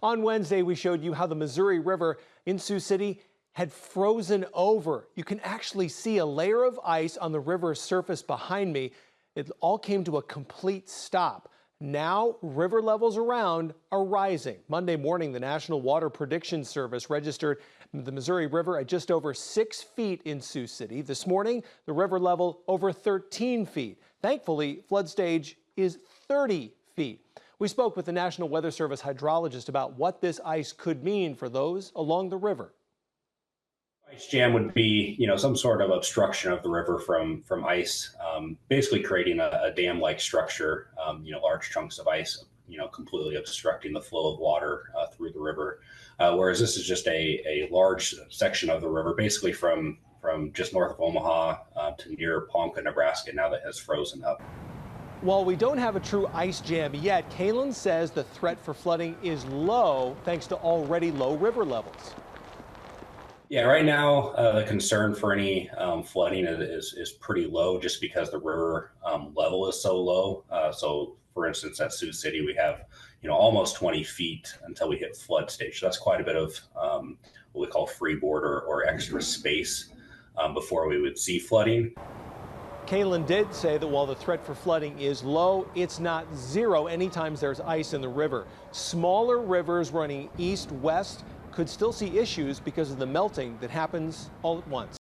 On Wednesday, we showed you how the Missouri River in Sioux City had frozen over. You can actually see a layer of ice on the river's surface behind me. It all came to a complete stop. Now, river levels around are rising. Monday morning, the National Water Prediction Service registered the Missouri River at just over 6 feet in Sioux City. This morning, the river level over 13 feet. Thankfully, flood stage is 30 feet. We spoke with the National Weather Service hydrologist about what this ice could mean for those along the river. Ice jam would be, some sort of obstruction of the river from ice, basically creating a dam-like structure. Large chunks of ice, completely obstructing the flow of water through the river. Whereas this is just a large section of the river, basically from just north of Omaha to near Ponca, Nebraska, now that has frozen up. While we don't have a true ice jam yet, Kalen says the threat for flooding is low thanks to already low river levels. Yeah, right now the concern for any flooding is pretty low just because the river level is so low. So for instance, at Sioux City, we have, almost 20 feet until we hit flood stage. So that's quite a bit of what we call freeboard or extra space before we would see flooding. Kalen did say that while the threat for flooding is low, it's not zero anytime there's ice in the river. Smaller rivers running east-west could still see issues because of the melting that happens all at once.